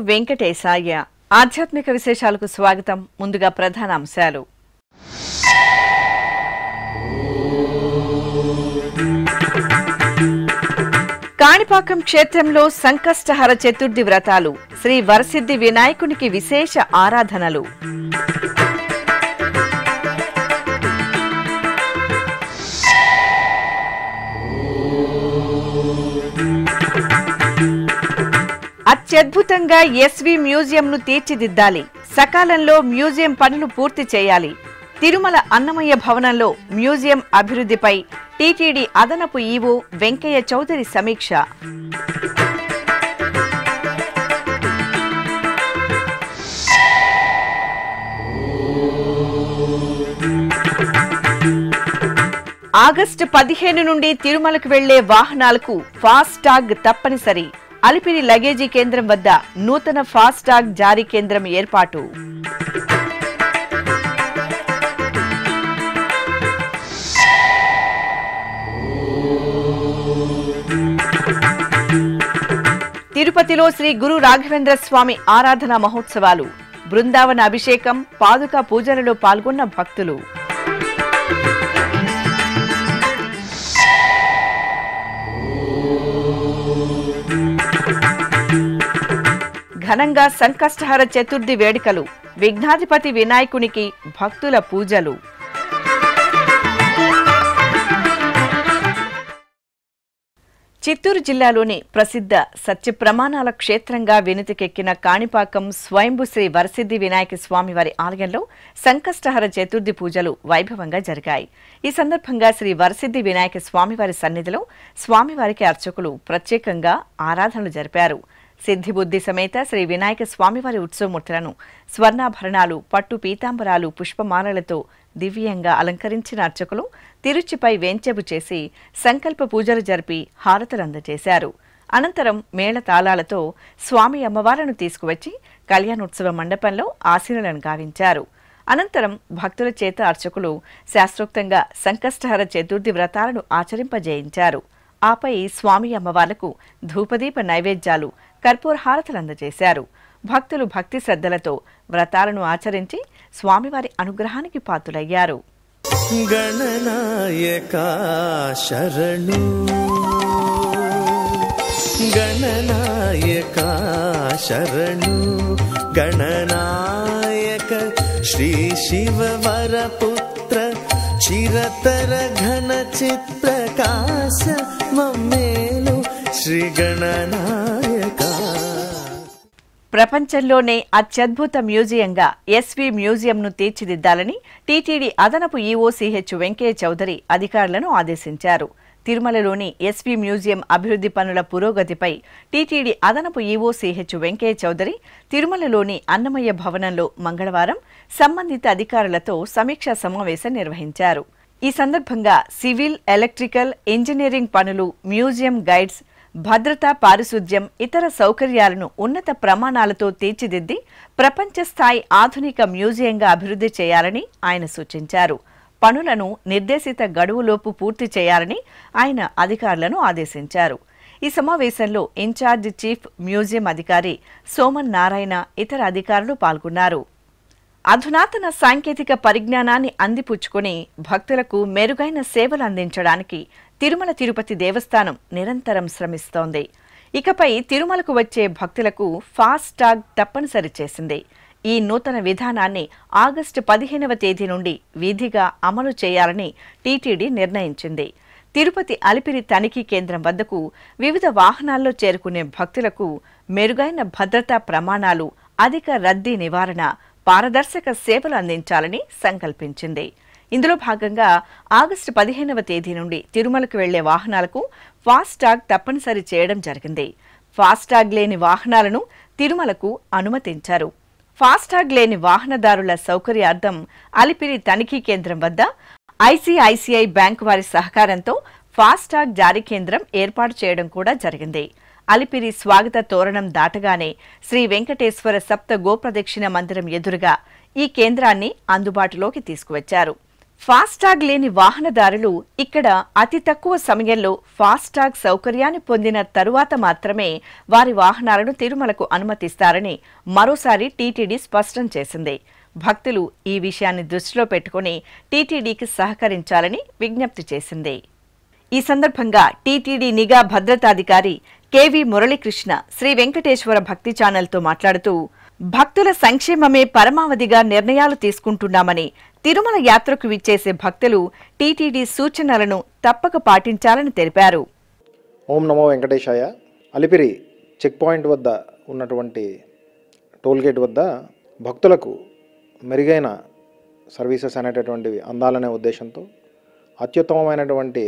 వెంకటేశాయ. ఆధ్యాత్మిక విశేషాలకు స్వాగతం. ముందుగా ప్రధాన అంశాలు. కాణిపాకం క్షేత్రంలో సంకష్టహర చతుర్థి వ్రతాలు. శ్రీ వరసిద్ధి వినాయకునికి విశేష ఆరాధనలు. అత్యద్భుతంగా ఎస్వి మ్యూజియంను తీర్చిదిద్దాలి. సకాలంలో మ్యూజియం పనులు పూర్తి చేయాలి. తిరుమల అన్నమయ్య భవనంలో మ్యూజియం అభివృద్ధిపై టీటీడీ అదనపు ఈవో వెంకయ్య చౌదరి సమీక్ష. ఆగస్టు 15 నుండి తిరుమలకు వెళ్లే వాహనాలకు ఫాస్టాగ్ తప్పనిసరి. అలిపిరి లగేజీ కేంద్రం వద్ద నూతన ఫాస్టాగ్ జారీ కేంద్రం ఏర్పాటు. తిరుపతిలో శ్రీ గురు రాఘవేంద్ర స్వామి ఆరాధన మహోత్సవాలు. బృందావన అభిషేకం, పాదుకా పూజలలో పాల్గొన్న భక్తులు. ఘనంగా సంకష్టహర చతుర్థి వేడుకలు. విఘ్నాధిపతి వినాయకునికి భక్తుల పూజలు. చిత్తూరు జిల్లాలోని ప్రసిద్ధ సత్యప్రమాణాల క్షేత్రంగా వినుతికెక్కిన కాణిపాకం స్వయంభు శ్రీ వరసిద్ధి వినాయక స్వామివారి ఆలయంలో సంకష్టహర చతుర్థి పూజలు వైభవంగా జరిగాయి. ఈ సందర్భంగా శ్రీ వరసిద్ధి వినాయక స్వామివారి సన్నిధిలో స్వామివారికి అర్చకులు ప్రత్యేకంగా ఆరాధనలు జరిపారు. సిద్ధిబుద్ధి సమేత శ్రీ వినాయక స్వామివారి ఉత్సవమూర్తులను స్వర్ణాభరణాలు, పట్టు పీతాంబరాలు, పుష్పమాలలతో దివ్యంగా అలంకరించిన అర్చకులు తిరుచిపై వేంచెపు చేసి సంకల్ప పూజలు జరిపి హారతులు అందజేశారు. అనంతరం మేళతాళాలతో స్వామి అమ్మవార్లను తీసుకువచ్చి కళ్యాణోత్సవ మండపంలో ఆశీనులను గావించారు. అనంతరం భక్తుల చేత అర్చకులు శాస్త్రోక్తంగా సంకష్టహర చతుర్థి వ్రతాలను ఆచరింపజేయించారు. ఆపై స్వామి అమ్మవార్లకు ధూపదీప నైవేద్యాలు, కర్పూర హారతులు అందజేశారు. భక్తులు భక్తి శ్రద్ధలతో వ్రతాలను ఆచరించి స్వామివారి అనుగ్రహానికి పాత్రులయ్యారు. గణనాయకా శరణు, గణనాయకా శరణు, గణనాయక శ్రీ శివ వరపుత్ర చిరతర ఘన చిత్రకాశ మమ్మేలు శ్రీ గణనాయక. ప్రపంచంలోనే అత్యద్భుత మ్యూజియంగా ఎస్వి మ్యూజియంను తీర్చిదిద్దాలని టీటీడీ అదనపు ఈవో సిహెచ్ వెంకయ్య చౌదరి అధికారులను ఆదేశించారు. తిరుమలలోని ఎస్వి మ్యూజియం అభివృద్ధి పనుల పురోగతిపై టీటీడీ అదనపు ఈవో సిహెచ్ వెంకయ్య చౌదరి తిరుమలలోని అన్నమయ్య భవనంలో మంగళవారం సంబంధిత అధికారులతో సమీక్షా సమావేశం నిర్వహించారు. ఈ సందర్భంగా సివిల్, ఎలక్ట్రికల్, ఇంజనీరింగ్ పనులు, మ్యూజియం గైడ్స్, భద్రతా, పారిశుద్ధ్యం, ఇతర సౌకర్యాలను ఉన్నత ప్రమాణాలతో తీర్చిదిద్ది ప్రపంచ స్థాయి ఆధునిక మ్యూజియంగా అభివృద్ధి చేయాలని ఆయన సూచించారు. పనులను నిర్దేశిత గడువులోపు పూర్తి చేయాలని ఆయన అధికారులను ఆదేశించారు. ఈ సమావేశంలో ఇన్ఛార్జ్ చీఫ్ మ్యూజియం అధికారి సోమన్ నారాయణ, ఇతర అధికారులు పాల్గొన్నారు. అధునాతన సాంకేతిక పరిజ్ఞానాన్ని అందిపుచ్చుకుని భక్తులకు మెరుగైన సేవలు అందించడానికి తిరుమల తిరుపతి దేవస్థానం నిరంతరం శ్రమిస్తోంది. ఇకపై తిరుమలకు వచ్చే భక్తులకు ఫాస్టాగ్ తప్పనిసరి చేసింది. ఈ నూతన విధానాన్ని ఆగస్టు 15వ తేదీ నుండి విధిగా అమలు చేయాలని టీటీడీ నిర్ణయించింది. తిరుపతి అలిపిరి తనిఖీ కేంద్రం వద్దకు వివిధ వాహనాల్లో చేరుకునే భక్తులకు మెరుగైన భద్రతా ప్రమాణాలు, అధిక రద్దీ నివారణ, పారదర్శక సేవలు అందించాలని సంకల్పించింది. ఇందులో భాగంగా ఆగస్టు 15వ తేదీ నుండి తిరుమలకు వెళ్లే వాహనాలకు ఫాస్టాగ్ తప్పనిసరి చేయడం జరిగింది. ఫాస్టాగ్ లేని వాహనాలను తిరుమలకు అనుమతించారు. ఫాస్టాగ్ లేని వాహనదారుల సౌకర్యార్థం అలిపిరి తనిఖీ కేంద్రం వద్ద ఐసిఐసిఐ బ్యాంకు వారి సహకారంతో ఫాస్టాగ్ జారీ కేంద్రం ఏర్పాటు చేయడం కూడా జరిగింది. అలిపిరి స్వాగత తోరణం దాటగానే శ్రీ వెంకటేశ్వర సప్త గోప్రదక్షిణ మందిరం ఎదురుగా ఈ కేంద్రాన్ని అందుబాటులోకి తీసుకువచ్చారు. ఫాస్టాగ్ లేని వాహనదారులు ఇక్కడ అతి తక్కువ సమయంలో ఫాస్టాగ్ సౌకర్యాన్ని పొందిన తరువాత మాత్రమే వారి వాహనాలను తిరుమలకు అనుమతిస్తారని మరోసారి టీటీడీ స్పష్టం చేసింది. భక్తులు ఈ విషయాన్ని దృష్టిలో పెట్టుకుని టీటీడీకి సహకరించాలని విజ్ఞప్తి చేసింది. ఈ సందర్భంగా టీటీడీ నిఘా భద్రతాధికారి కెవి మురళీకృష్ణ శ్రీ వెంకటేశ్వర భక్తి ఛానల్తో మాట్లాడుతూ భక్తుల సంక్షేమమే పరమావధిగా నిర్ణయాలు తీసుకుంటున్నామని, తిరుమల యాత్రకు విచ్చేసే భక్తులు టీటీడీ సూచనలను తప్పక పాటించాలని తెలిపారు. ఓం నమో వెంకటేశాయ. అలిపిరి చెక్ పాయింట్ వద్ద ఉన్నటువంటి టోల్గేట్ వద్ద భక్తులకు మెరుగైన సర్వీసెస్ అనేటటువంటివి అందాలనే ఉద్దేశంతో, అత్యుత్తమమైనటువంటి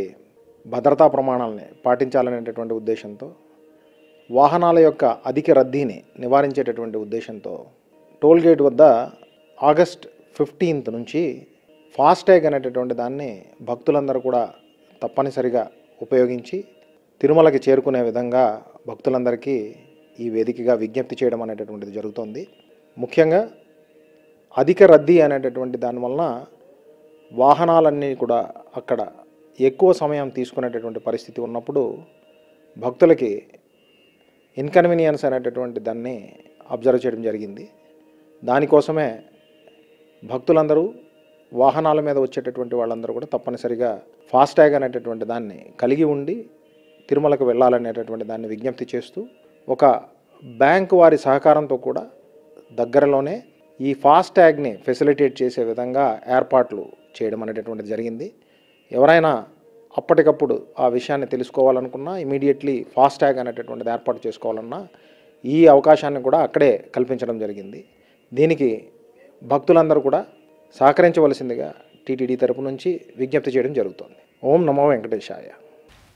భద్రతా ప్రమాణాలని పాటించాలనేటటువంటి ఉద్దేశంతో, వాహనాల యొక్క అధిక రద్దీని నివారించేటటువంటి ఉద్దేశంతో టోల్గేట్ వద్ద ఆగస్ట్ 15 నుంచి ఫాస్టాగ్ అనేటటువంటి దాన్ని భక్తులందరూ కూడా తప్పనిసరిగా ఉపయోగించి తిరుమలకి చేరుకునే విధంగా భక్తులందరికీ ఈ వేదికగా విజ్ఞప్తి చేయడం అనేటటువంటిది జరుగుతోంది. ముఖ్యంగా అధిక రద్దీ అనేటటువంటి దానివలన వాహనాలన్నీ కూడా అక్కడ ఎక్కువ సమయం తీసుకునేటటువంటి పరిస్థితి ఉన్నప్పుడు భక్తులకి ఇన్కన్వీనియన్స్ అనేటటువంటి దాన్ని అబ్జర్వ్ చేయడం జరిగింది. దానికోసమే భక్తులందరూ వాహనాల మీద వచ్చేటటువంటి వాళ్ళందరూ కూడా తప్పనిసరిగా ఫాస్టాగ్ అనేటటువంటి దాన్ని కలిగి ఉండి తిరుమలకు వెళ్ళాలనేటటువంటి దాన్ని విజ్ఞప్తి చేస్తూ, ఒక బ్యాంకు వారి సహకారంతో కూడా దగ్గరలోనే ఈ ఫాస్టాగ్ని ఫెసిలిటేట్ చేసే విధంగా ఏర్పాట్లు చేయడం అనేటటువంటిది జరిగింది. ఎవరైనా అప్పటికప్పుడు ఆ విషయాన్ని తెలుసుకోవాలనుకున్నా, ఇమీడియట్లీ ఫాస్టాగ్ అనేటటువంటిది ఏర్పాటు చేసుకోవాలన్నా ఈ అవకాశాన్ని కూడా అక్కడే కల్పించడం జరిగింది. దీనికి భక్తులందరూ కూడా సహకరించవలసిందిగా టీటీడీ తరపు నుంచి విజ్ఞప్తి చేయడం జరుగుతుంది. ఓం నమో వెంకటేశాయ.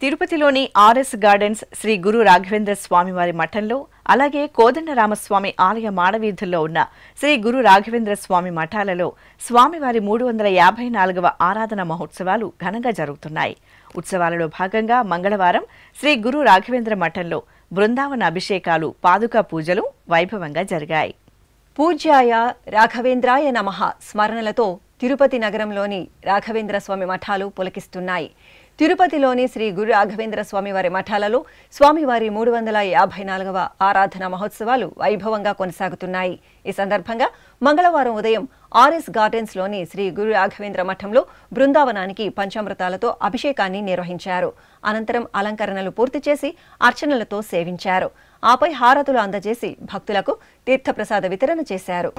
తిరుపతిలోని ఆర్ఎస్ గార్డెన్స్ శ్రీ గురు రాఘవేంద్ర స్వామివారి మఠంలో, అలాగే కోదండరామస్వామి ఆలయ మాడవీధుల్లో ఉన్న శ్రీ గురు రాఘవేంద్ర స్వామి మఠాలలో స్వామివారి 354వ ఆరాధన మహోత్సవాలు ఘనంగా జరుగుతున్నాయి. ఉత్సవాలలో భాగంగా మంగళవారం శ్రీ గురు రాఘవేంద్ర మఠంలో బృందావన అభిషేకాలు, పాదుకా పూజలు వైభవంగా జరిగాయి. పూజ్యాయ రాఘవేంద్రాయ నమః స్మరణలతో తిరుపతి నగరంలోని రాఘవేంద్ర స్వామి మఠాలు పులకిస్తున్నాయి. తిరుపతిలోని శ్రీ గురు రాఘవేంద్ర స్వామివారి మఠాలలో స్వామివారి 354వ ఆరాధన మహోత్సవాలు వైభవంగా కొనసాగుతున్నాయి. ఈ సందర్భంగా మంగళవారం ఉదయం ఆర్ఎస్ గార్డెన్స్లోని శ్రీ గురు రాఘవేంద్ర మఠంలో బృందావనానికి పంచామృతాలతో అభిషేకాన్ని నిర్వహించారు. అనంతరం అలంకరణలు పూర్తి చేసి అర్చనలతో సేవించారు. ఆపై హారతులు అందజేసి భక్తులకు తీర్థప్రసాద వితరణ చేశారు.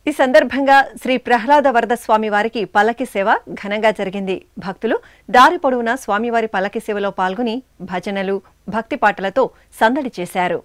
ఈ సందర్భంగా శ్రీ ప్రహ్లాద వరద స్వామివారికి పల్లకి సేవ ఘనంగా జరిగింది. భక్తులు దారి పొడవునా స్వామివారి పల్లకి సేవలో పాల్గొని భజనలు, భక్తి పాటలతో సందడి చేశారు.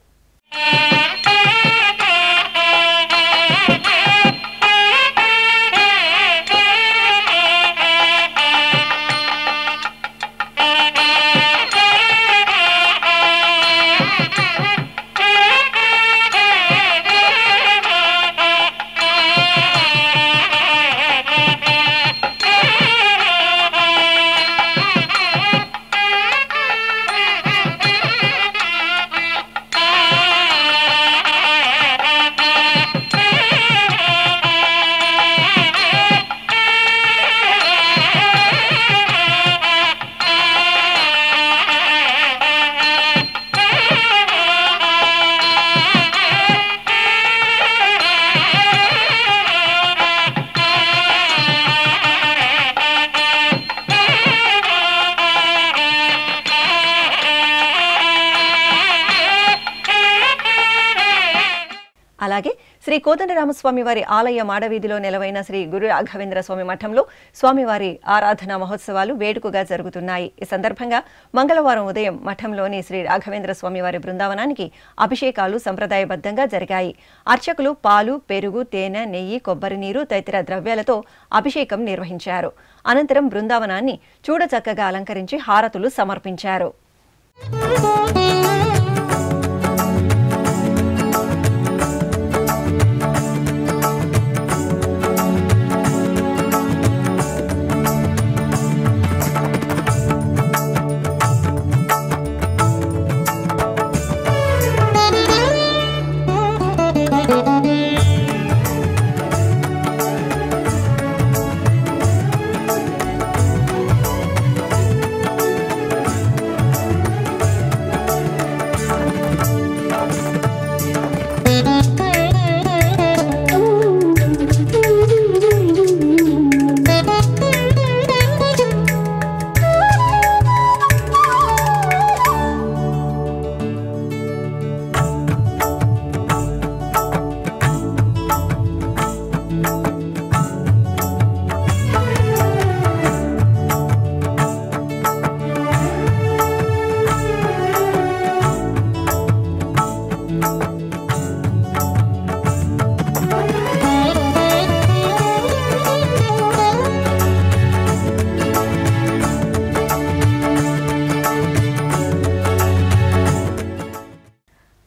అలాగే శ్రీ కోదండరామస్వామి వారి ఆలయ మాడవీధిలో నెలవైన శ్రీ గురు రాఘవేంద్ర స్వామి మఠంలో స్వామివారి ఆరాధనా మహోత్సవాలు వేడుకగా జరుగుతున్నాయి. ఈ సందర్భంగా మంగళవారం ఉదయం మఠంలోని శ్రీ రాఘవేంద్ర స్వామి వారి బృందావనానికి అభిషేకాలు సంప్రదాయబద్ధంగా జరిగాయి. అర్చకులు పాలు, పెరుగు, తేనె, నెయ్యి, కొబ్బరి నీరు తదితర ద్రవ్యాలతో అభిషేకం నిర్వహించారు. అనంతరం బృందావనాన్ని చూడచక్కగా అలంకరించి హారతులు సమర్పించారు.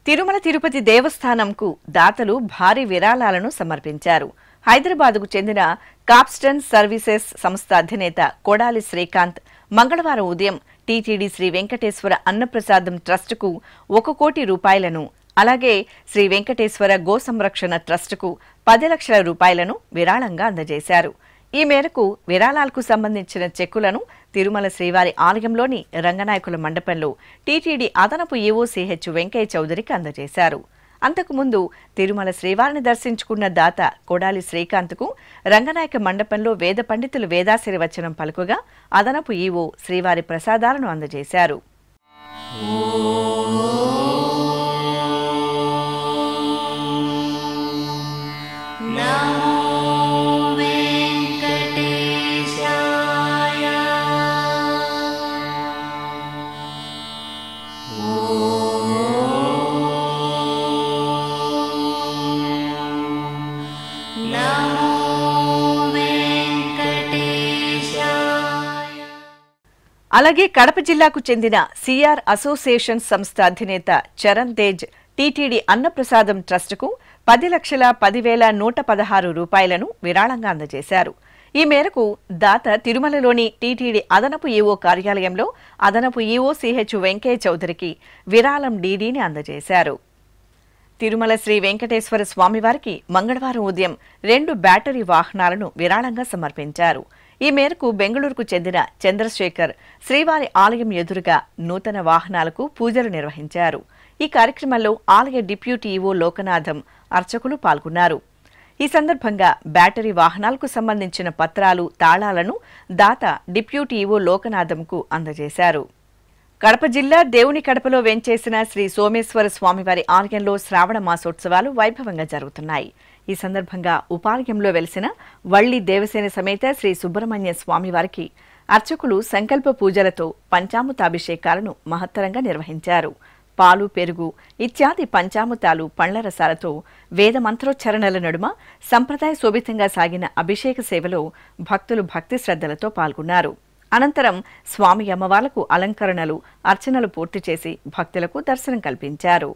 తిరుమల తిరుపతి దేవస్థానంకు దాతలు భారీ విరాళాలను సమర్పించారు. హైదరాబాద్కు చెందిన కాప్స్టన్ సర్వీసెస్ సంస్థ అధినేత కొడాలి శ్రీకాంత్ మంగళవారం ఉదయం టీటీడీ శ్రీ వెంకటేశ్వర అన్నప్రసాదం ట్రస్టుకు 1 కోటి రూపాయలను, అలాగే శ్రీ వెంకటేశ్వర గో సంరక్షణ ట్రస్టుకు 10 లక్షల రూపాయలను విరాళంగా అందజేశారు. ఈ మేరకు విరాళాలకు సంబంధించిన చెక్కులను తిరుమల శ్రీవారి ఆలయంలోని రంగనాయకుల మండపంలో టీటీడీ అదనపు ఈవో సిహెచ్ వెంకయ్య చౌదరికి అందజేశారు. అంతకుముందు తిరుమల శ్రీవారిని దర్శించుకున్న దాత కొడాలి శ్రీకాంత్కు రంగనాయక మండపంలో వేద పండితులు వేదాశీర్వచనం పలుకుగా అదనపు ఈవో శ్రీవారి ప్రసాదాలను అందజేశారు. అలాగే కడప జిల్లాకు చెందిన సిఆర్ అసోసియేషన్ సంస్థ అధినేత చరణ్ తేజ్ టీటీడీ అన్నప్రసాదం ట్రస్టుకు 10,10,116 రూపాయలను విరాళంగా అందజేశారు. ఈ మేరకు దాత తిరుమలలోని టీటీడీ అదనపు ఈవో కార్యాలయంలో అదనపు ఈవో సిహెచ్ వెంకయ్య చౌదరికి విరాళం డీడీని అందజేశారు. తిరుమల శ్రీ వెంకటేశ్వర స్వామివారికి మంగళవారం ఉదయం 2 బ్యాటరీ వాహనాలను విరాళంగా సమర్పించారు. ఈ మేరకు బెంగళూరుకు చెందిన చంద్రశేఖర్ శ్రీవారి ఆలయం ఎదురుగా నూతన వాహనాలకు పూజలు నిర్వహించారు. ఈ కార్యక్రమంలో ఆలయ డిప్యూటీ ఈవో లోకనాథం, అర్చకులు పాల్గొన్నారు. ఈ సందర్భంగా బ్యాటరీ వాహనాలకు సంబంధించిన పత్రాలు, తాళాలను దాత డిప్యూటీ ఈవో లోకనాథంకు అందజేశారు. కడప జిల్లా దేవుని కడపలో వెంచేసిన శ్రీ సోమేశ్వర స్వామివారి ఆలయంలో శ్రావణ మాసోత్సవాలు వైభవంగా జరుగుతున్నాయి. ఈ సందర్భంగా ఉపాలయంలో వెలిసిన వల్లి దేవసేన సమేత శ్రీ సుబ్రహ్మణ్య స్వామివారికి అర్చకులు సంకల్ప పూజలతో పంచామృతాభిషేకాలను మహత్తరంగా నిర్వహించారు. పాలు, పెరుగు ఇత్యాది పంచామృతాలు, పండ్ల రసాలతో వేద మంత్రోచ్చరణల నడుమ సంప్రదాయ శోభితంగా సాగిన అభిషేక సేవలో భక్తులు భక్తి శ్రద్ధలతో పాల్గొన్నారు. అనంతరం స్వామి అమ్మవార్లకు అలంకరణలు, అర్చనలు పూర్తి చేసి భక్తులకు దర్శనం కల్పించారు.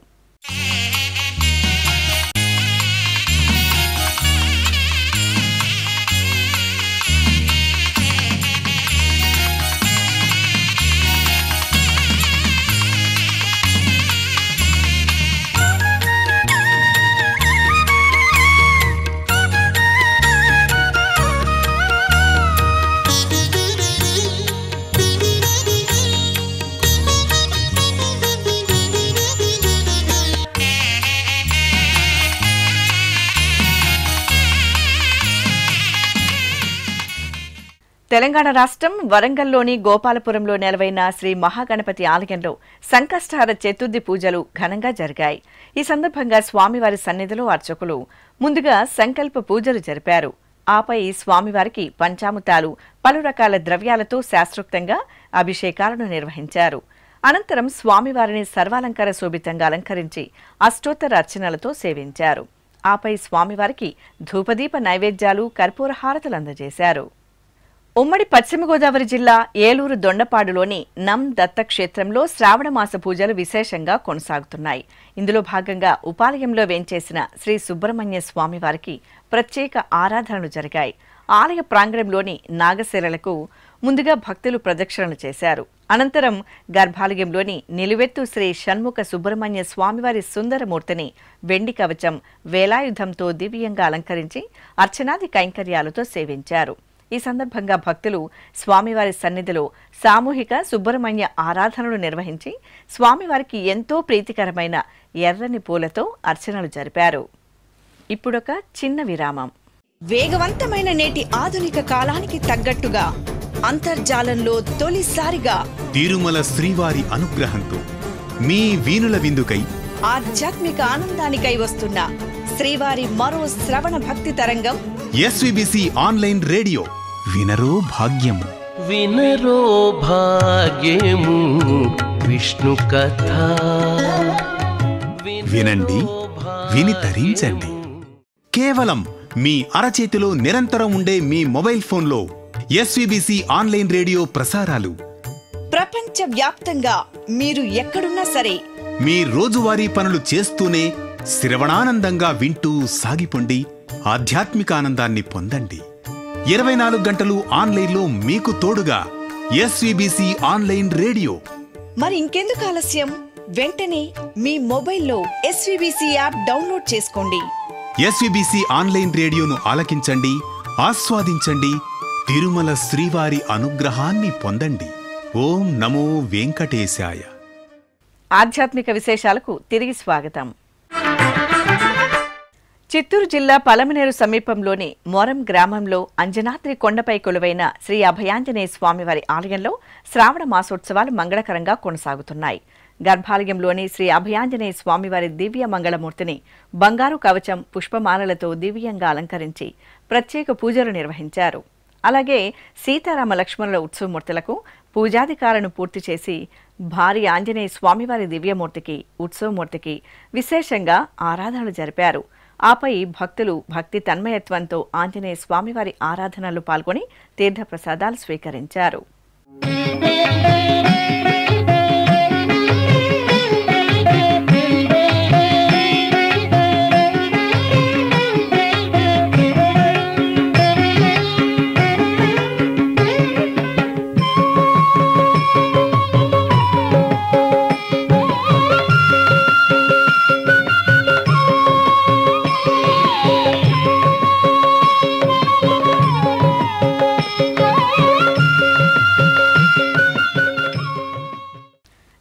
తెలంగాణ రాష్ట్రం వరంగల్లోని గోపాలపురంలో నెలవైన శ్రీ మహాగణపతి ఆలయంలో సంకష్టహర చతుర్థి పూజలు ఘనంగా జరిగాయి. ఈ సందర్భంగా స్వామివారి సన్నిధిలో అర్చకులు ముందుగా సంకల్ప పూజలు జరిపారు. ఆపై స్వామివారికి పంచామృతాలు, పలు రకాల ద్రవ్యాలతో శాస్త్రోక్తంగా అభిషేకాలను నిర్వహించారు. అనంతరం స్వామివారిని సర్వాలంకార శోభితంగా అలంకరించి అష్టోత్తర అర్చనలతో సేవించారు. ఆపై స్వామివారికి ధూపదీప నైవేద్యాలు, కర్పూర హారతులు అందజేశారు. ఉమ్మడి పశ్చిమ గోదావరి జిల్లా ఏలూరు దొండపాడులోని నం దత్తక్షేత్రంలో శ్రావణమాస పూజలు విశేషంగా కొనసాగుతున్నాయి. ఇందులో భాగంగా ఉపాలయంలో వేంచేసిన శ్రీ సుబ్రహ్మణ్య స్వామివారికి ప్రత్యేక ఆరాధనలు జరిగాయి. ఆలయ ప్రాంగణంలోని నాగశిలలకు ముందుగా భక్తులు ప్రదక్షిణలు చేశారు. అనంతరం గర్భాలయంలోని నిలువెత్తు శ్రీ షణ్ముఖ సుబ్రహ్మణ్య స్వామివారి సుందరమూర్తిని వెండి కవచం, వేలాయుధంతో దివ్యంగా అలంకరించి అర్చనాది కైంకర్యాలతో సేవించారు. ఈ సందర్భంగా భక్తులు స్వామివారి సన్నిధిలో సామూహిక సుబ్రహ్మణ్య ఆరాధనలు నిర్వహించి స్వామివారికి ఎంతో ప్రీతికరమైన ఎర్రని పూలతో అర్చనలు జరిపారు. ఇప్పుడొక చిన్న విరామం. వేగవంతమైన నేటి ఆధునిక కాలానికి తగ్గట్టుగా అంతర్జాలంలో తొలిసారిగా తిరుమల శ్రీవారి అనుగ్రహంతో మీ వీణుల విందుకై ఆధ్యాత్మిక ఆనందానికై వస్తున్న శ్రీవారి మరో శ్రవణ భక్తి తరంగం ఎస్వీబీసీ ఆన్లైన్ రేడియో. వినరో భాగ్యము, వినరో భాగ్యము విష్ణు కథ. వినండి, విని తరించండి. కేవలం మీ అరచేతిలో నిరంతరం ఉండే మీ మొబైల్ ఫోన్లో ఎస్వీబీసీ ఆన్లైన్ రేడియో ప్రసారాలు ప్రపంచ వ్యాప్తంగా మీరు ఎక్కడున్నా సరే మీ రోజువారీ పనులు చేస్తూనే శ్రవణానందంగా వింటూ సాగిపోండి. ఆధ్యాత్మిక ఆనందాన్ని పొందండి. 24 గంటలు ఆన్లైన్లో మీకు తోడుగా ఎస్వీబీసీ ఆన్లైన్ రేడియో. మరి ఇంకెందుకు ఆలస్యం? వెంటనే మీ మొబైల్లో ఎస్వీబీసీ యాప్ డౌన్లోడ్ చేసుకోండి. ఎస్వీబీసీ ఆన్లైన్ రేడియోను ఆలకించండి, ఆస్వాదించండి. తిరుమల శ్రీవారి అనుగ్రహాన్ని పొందండి. ఓం నమో వెంకటేశాయ. ఆధ్యాత్మిక విశేషాలకు తిరిగి స్వాగతం. చిత్తూరు జిల్లా పలమనేరు సమీపంలోని మొరం గ్రామంలో అంజనాద్రి కొండపై కొలువైన శ్రీ అభయాంజనేయ స్వామివారి ఆలయంలో శ్రావణ మాసోత్సవాలు మంగళకరంగా కొనసాగుతున్నాయి. గర్భాలయంలోని శ్రీ అభయాంజనేయ స్వామివారి దివ్య మంగళమూర్తిని బంగారు కవచం, పుష్పమాలలతో దివ్యంగా అలంకరించి ప్రత్యేక పూజలు నిర్వహించారు. అలాగే సీతారామ లక్ష్మణుల ఉత్సవమూర్తులకు పూజాధికారులను పూర్తి చేసి భారీ ఆంజనేయ స్వామివారి దివ్యమూర్తికి, ఉత్సవమూర్తికి విశేషంగా ఆరాధనలు జరిపారు. ఆపై భక్తులు భక్తి తన్మయత్వంతో ఆంజనేయ స్వామివారి ఆరాధనలు పాల్గొని తీర్థప్రసాదాలు స్వీకరించారు.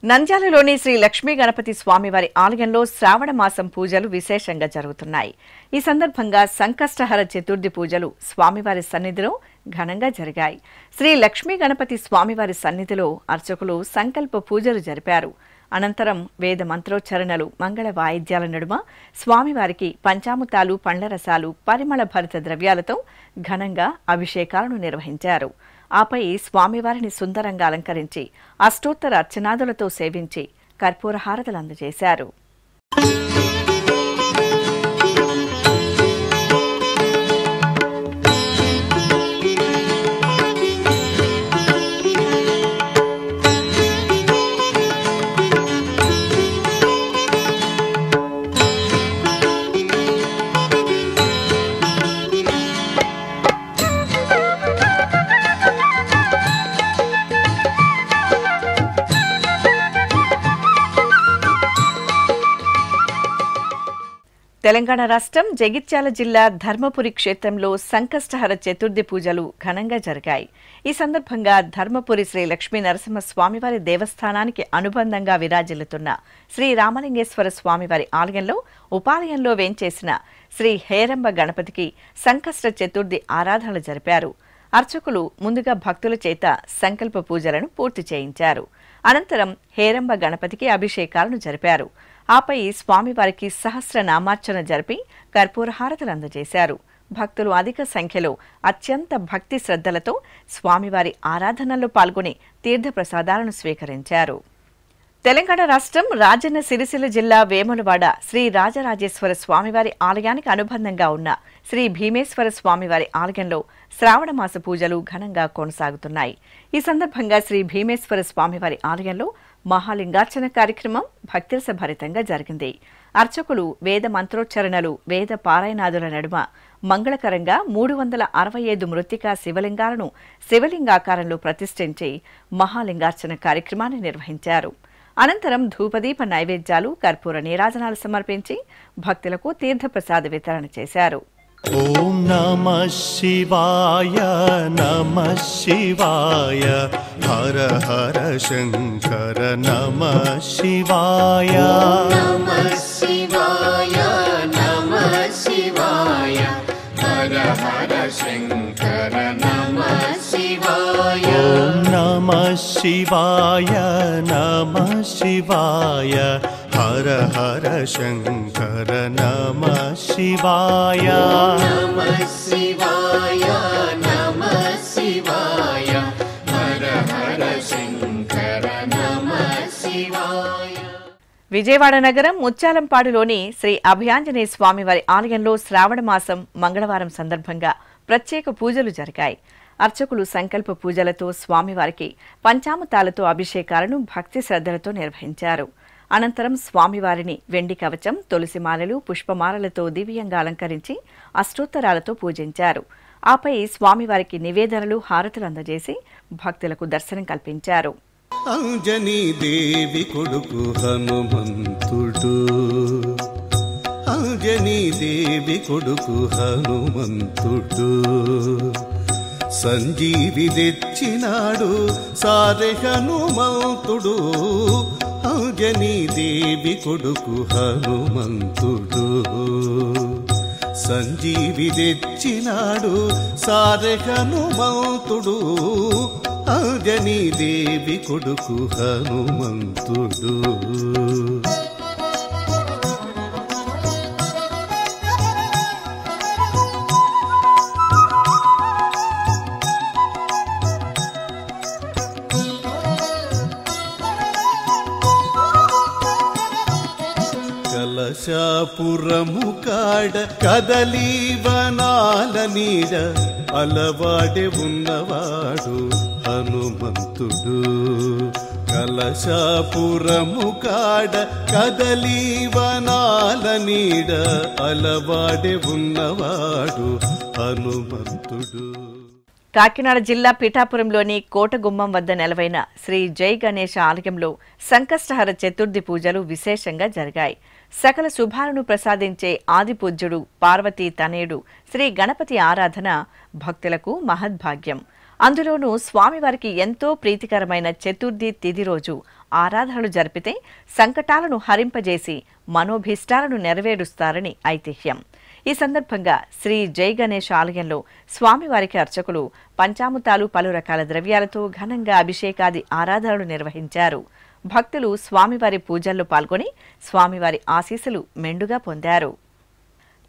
నంద్యాలలోని శ్రీ లక్ష్మీ గణపతి స్వామివారి ఆలయంలో శ్రావణ మాసం పూజలు విశేషంగా జరుగుతున్నాయి. ఈ సందర్భంగా సంకష్టహర చతుర్థి పూజలు స్వామివారి సన్నిధిలో ఘనంగా జరిగాయి. శ్రీ లక్ష్మీ గణపతి స్వామివారి సన్నిధిలో అర్చకులు సంకల్ప పూజలు జరిపారు. అనంతరం వేద మంత్రోచ్చరణలు, మంగళ వాయిద్యాల నడుమ స్వామివారికి పంచామృతాలు, పండ్ల రసాలు, పరిమళ భరిత ద్రవ్యాలతో ఘనంగా అభిషేకాలను నిర్వహించారు. ఆపై స్వామివారిని సుందరంగా అలంకరించి అష్టోత్తర అర్చనాదులతో సేవించి కర్పూర హారతులు అందజేశారు. తెలంగాణ రాష్ట్రం జగిత్యాల జిల్లా ధర్మపురి క్షేత్రంలో సంకష్టహర చతుర్థి పూజలు ఘనంగా జరిగాయి. ఈ సందర్భంగా ధర్మపురి శ్రీ లక్ష్మీ నరసింహ స్వామివారి దేవస్థానానికి అనుబంధంగా విరాజిల్లుతున్న శ్రీ రామలింగేశ్వర స్వామివారి ఆలయంలో ఉపాలయంలో వేంచేసిన శ్రీ హేరంబ గణపతికి సంకష్ట చతుర్థి ఆరాధనలు జరిపారు. అర్చకులు ముందుగా భక్తుల చేత సంకల్ప పూజలను పూర్తి చేయించారు. అనంతరం హేరంబ గణపతికి అభిషేకాలను జరిపారు. ఆపై స్వామివారికి సహస్రనామార్చన జరిపి కర్పూర హారతులు అందజేశారు. భక్తులు అధిక సంఖ్యలో అత్యంత భక్తి శ్రద్ధలతో స్వామివారి ఆరాధనల్లో పాల్గొని తీర్థప్రసాదాలను స్వీకరించారు. తెలంగాణ రాష్ట్రం రాజన్న సిరిసిల్ల జిల్లా వేములవాడ శ్రీ రాజరాజేశ్వర స్వామివారి ఆలయానికి అనుబంధంగా ఉన్న శ్రీ భీమేశ్వర స్వామివారి ఆలయంలో శ్రావణ మాస పూజలు ఘనంగా కొనసాగుతున్నాయి. ఈ సందర్భంగా శ్రీ భీమేశ్వర స్వామివారి ఆలయంలో మహాలింగార్చన కార్యక్రమం భక్తిరసభరితంగా జరిగింది. అర్చకులు వేద మంత్రోచ్చరణలు, వేద పారాయణాదుల నడుమ మంగళకరంగా 365 మృత్తికా శివలింగాలను శివలింగాకారంలో ప్రతిష్ఠించి మహాలింగార్చన కార్యక్రమాన్ని నిర్వహించారు. అనంతరం ధూపదీప నైవేద్యాలు, కర్పూర నీరాజనాలు సమర్పించి భక్తులకు తీర్థప్రసాద వితరణ చేశారు. ఓం నమః శివాయ నమః శివాయ హర హర శంకర నమః శివాయ నమః శివాయ నమః శివాయ హర హర శంకర నమః శివాయ ఓం నమః శివాయ నమః శివాయ హర హర శంకర నమః శివాయ నమః శివాయ నమః శివాయ హర హర శంకర నమః శివాయ. విజయవాడ నగరం ముత్యాలంపాడులోని శ్రీ అభయాంజనేయ స్వామివారి ఆలయంలో శ్రావణ మాసం మంగళవారం సందర్భంగా ప్రత్యేక పూజలు జరిగాయి. అర్చకులు సంకల్ప పూజలతో స్వామివారికి పంచామృతాలతో అభిషేకాలను భక్తి శ్రద్ధలతో నిర్వహించారు. అనంతరం స్వామివారిని వెండి కవచం, తులసిమాలలు, పుష్పమాలలతో దివ్యంగా అలంకరించి అష్టోత్తరాలతో పూజించారు. ఆపై స్వామివారికి నివేదనలు, హారతులు అందజేసి భక్తులకు దర్శనం కల్పించారు. అంజనీ దేవి కొడుకు హనుమంతుడు, అంజనీ దేవి కొడుకు హనుమంతుడు, సంజీవి తెచ్చినాడు సారె హనుమంతుడు, అంజనీ దేవి కొడుకు హనుమంతుడు, సంజీవి తెచ్చినాడు సారె హనుమంతుడు, అంజనీ దేవి కొడుకు హనుమంతుడు. కలశాపురము కాడ కదలీ వనాల నీడ అలవాడే ఉన్నవాడు హనుమంతుడు, కలశాపురము కాడ కదలీ వనాల నీడ అలవాడే ఉన్నవాడు హనుమంతుడు. కాకినాడ జిల్లా పిఠాపురంలోని కోటగుమ్మం వద్ద నెలవైన శ్రీ జై గణేశ ఆలయంలో సంకష్టహర చతుర్థి పూజలు విశేషంగా జరిగాయి. సకల శుభాలను ప్రసాదించే ఆదిపూజ్యుడు పార్వతీ తనయుడు శ్రీ గణపతి ఆరాధన భక్తులకు మహద్భాగ్యం. అందులోనూ స్వామివారికి ఎంతో ప్రీతికరమైన చతుర్థి తిథి రోజు ఆరాధనలు జరిపితే సంకటాలను హరింపజేసి మనోభీష్టాలను నెరవేరుస్తారని ఐతిహ్యం. ఈ సందర్భంగా శ్రీ జై గణేశ ఆలయంలో స్వామివారికి అర్చకులు పంచామృతాలు, పలు రకాల ద్రవ్యాలతో ఘనంగా అభిషేకాది ఆరాధనలు నిర్వహించారు. భక్తులు స్వామివారి పూజల్లో పాల్గొని స్వామివారి ఆశీస్సులు మెండుగా పొందారు.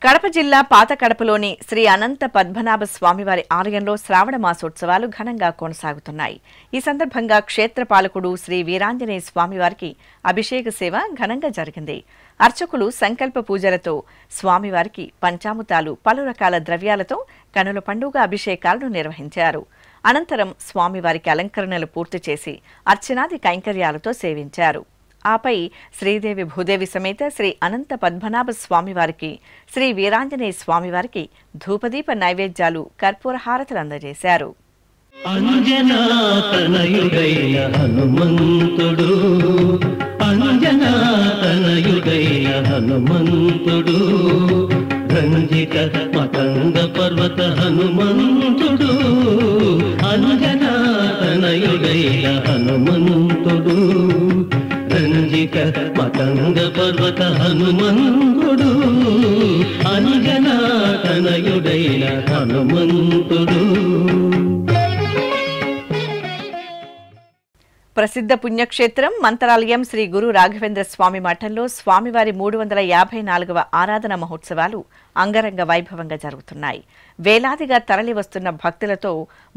కడప జిల్లా పాత కడపలోని శ్రీ అనంత పద్మనాభ స్వామివారి ఆలయంలో శ్రావణ మాసోత్సవాలు ఘనంగా కొనసాగుతున్నాయి. ఈ సందర్భంగా క్షేత్రపాలకుడు శ్రీ వీరాంజనేయ స్వామివారికి అభిషేక సేవ ఘనంగా జరిగింది. అర్చకులు సంకల్ప పూజలతో స్వామివారికి పంచామృతాలు, పలు రకాల ద్రవ్యాలతో కనుల పండుగ అభిషేకాలను నిర్వహించారు. అనంతరం స్వామివారికి అలంకరణలు పూర్తి చేసి అర్చనాది కైంకర్యాలతో సేవించారు. ఆపై శ్రీదేవి భూదేవి సమేత శ్రీ అనంత పద్మనాభ స్వామివారికి, శ్రీ వీరాంజనేయ స్వామివారికి ధూపదీప నైవేద్యాలు, కర్పూర హారతులు అందజేశారు. అంజనాతనయుడైన హనుమంతుడు, అంజనాతనయుడైన హనుమంతుడు, రంజిత మతంగ పర్వత హనుమంతుడు, అంజనాతనయుడైన హనుమంతుడు, రంజిత మతంగ పర్వత హనుమంతుడు, అంజనాతనయుడైన హనుమంతుడు. ప్రసిద్ధ పుణ్యక్షేత్రం మంత్రాలయం శ్రీ గురు రాఘవేంద్ర స్వామి మఠంలో స్వామివారి 354వ ఆరాధన మహోత్సవాలు అంగరంగ వైభవంగా జరుగుతున్నాయి. వేలాదిగా తరలివస్తున్న భక్తులతో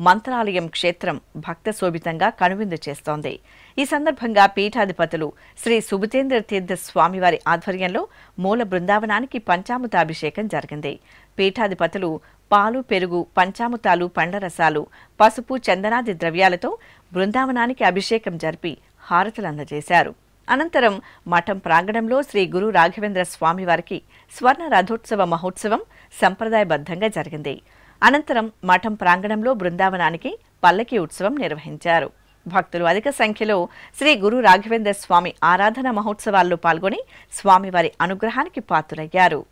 మంత్రాలయం క్షేత్రం భక్త శోభితంగా కనువిందు చేస్తోంది. ఈ సందర్భంగా పీఠాధిపతులు శ్రీ సుబుతేంద్ర తీర్థ స్వామివారి ఆధ్వర్యంలో మూల బృందావనానికి పంచామృతాభిషేకం జరిగింది. పీఠాధిపతులు పాలు, పెరుగు, పంచామృతాలు, పండ్లరసాలు, పసుపు, చందనాది ద్రవ్యాలతో బృందావనానికి అభిషేకం జరిపి హారతులు అందజేశారు. అనంతరం మఠం ప్రాంగణంలో శ్రీ గురు రాఘవేంద్ర స్వామివారికి స్వర్ణ రథోత్సవ మహోత్సవం సంప్రదాయబద్ధంగా జరిగింది. అనంతరం మఠం ప్రాంగణంలో బృందావనానికి పల్లకి ఉత్సవం నిర్వహించారు. భక్తులు అధిక సంఖ్యలో శ్రీ గురు రాఘవేంద్ర స్వామి ఆరాధన మహోత్సవాల్లో పాల్గొని స్వామివారి అనుగ్రహానికి పాత్రులయ్యారు.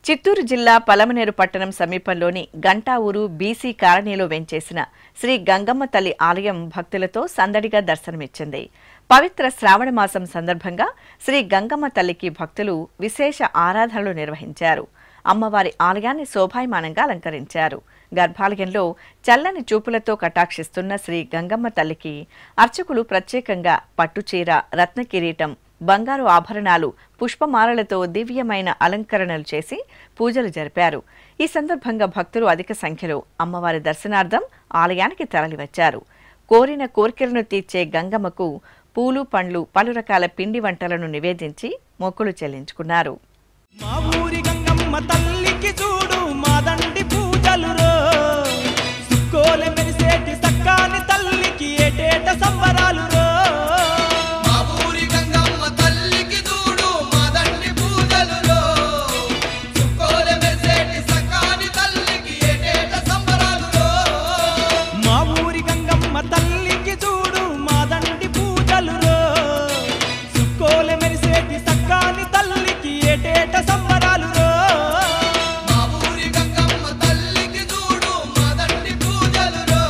చిత్తూరు జిల్లా పలమనేరు పట్టణం సమీపంలోని గంటా ఊరు బీసీ కాలనీలో వెంచేసిన శ్రీ గంగమ్మ తల్లి ఆలయం భక్తులతో సందడిగా దర్శనమిచ్చింది. పవిత్ర శ్రావణ మాసం సందర్భంగా శ్రీ గంగమ్మ తల్లికి భక్తులు విశేష ఆరాధనలు నిర్వహించారు. అమ్మవారి ఆలయాన్ని శోభాయమానంగా అలంకరించారు. గర్భాలయంలో చల్లని చూపులతో కటాక్షిస్తున్న శ్రీ గంగమ్మ తల్లికి అర్చకులు ప్రత్యేకంగా పట్టుచీర, రత్న కిరీటం, బంగారు ఆభరణాలు, పుష్పమాలలతో దివ్యమైన అలంకరణలు చేసి పూజలు జరిపారు. ఈ సందర్భంగా భక్తులు అధిక సంఖ్యలో అమ్మవారి దర్శనార్థం ఆలయానికి తరలివచ్చారు. కోరిన కోరికలను తీర్చే గంగమ్మకు పూలు, పండ్లు, పలు రకాల పిండి వంటలను నివేదించి మొక్కులు చెల్లించుకున్నారు. మా ఊరి గంగమ్మ తల్లికి చూడు మాదండి పూజలురో, సుక్కోలె మెరిసేటి సక్కాని తల్లికి ఏటేట సంబరాలురో. మా ఊరి గంగమ్మ తల్లికి చూడు మాదండి పూజలురో, సుక్కోలె మెరిసేటి సక్కాని తల్లికి ఏటేట సంబరాలురో. మా ఊరి గంగమ్మ తల్లికి చూడు మాదండి పూజలురో, సుక్కోలె మెరిసేటి సక్కాని తల్లికి ఏటేట సంబరాలురో. మా ఊరి గంగమ్మ తల్లికి చూడు మాదండి పూజలురో,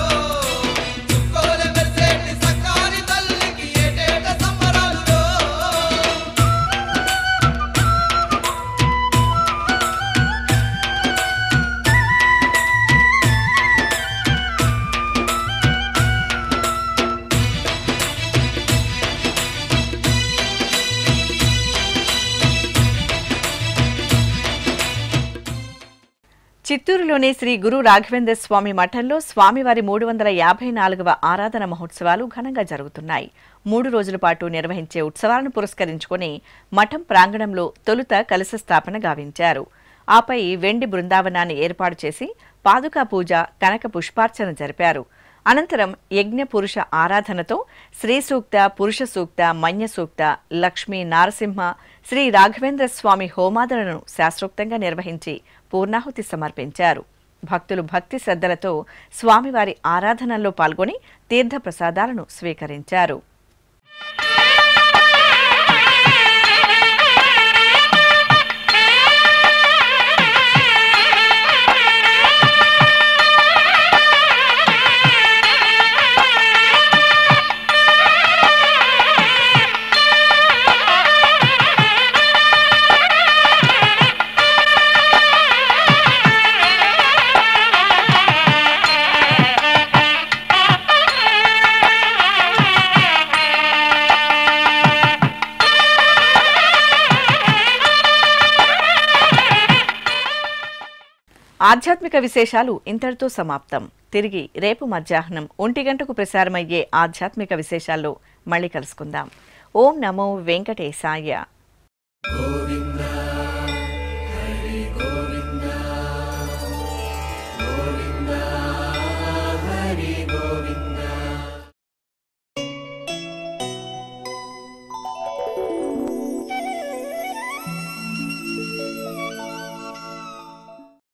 సుక్కోలె మెరిసేటి సక్కాని తల్లికి ఏటేట సంబరాలురో. చిత్తూరులోని శ్రీ గురు రాఘవేంద్ర స్వామి మఠంలో స్వామివారి 354వ ఆరాధన మహోత్సవాలు ఘనంగా జరుగుతున్నాయి. 3 రోజుల పాటు నిర్వహించే ఉత్సవాలను పురస్కరించుకుని మఠం ప్రాంగణంలో తొలుత కలశ స్థాపన గావించారు. ఆపై వెండి బృందావనాన్ని ఏర్పాటు చేసి పాదుకా పూజ, కనక పుష్పార్చన జరిపారు. అనంతరం యజ్ఞ పురుష ఆరాధనతో శ్రీ సూక్త, పురుష సూక్త, మన్య సూక్త, లక్ష్మీ, నారసింహ, శ్రీ రాఘవేంద్ర స్వామి హోమాదులను శాస్త్రోక్తంగా నిర్వహించి పూర్ణాహుతి సమర్పించారు. భక్తులు భక్తి శ్రద్ధలతో స్వామివారి ఆరాధనల్లో పాల్గొని తీర్థ ప్రసాదాలను స్వీకరించారు. ఆధ్యాత్మిక విశేషాలు ఇంతటితో సమాప్తం. తిరిగి రేపు మధ్యాహ్నం 1 గంటకు ప్రసారమయ్యే ఆధ్యాత్మిక విశేషాల్లో మళ్ళీ కలుసుకుందాం. ఓం నమో వెంకటేశాయ.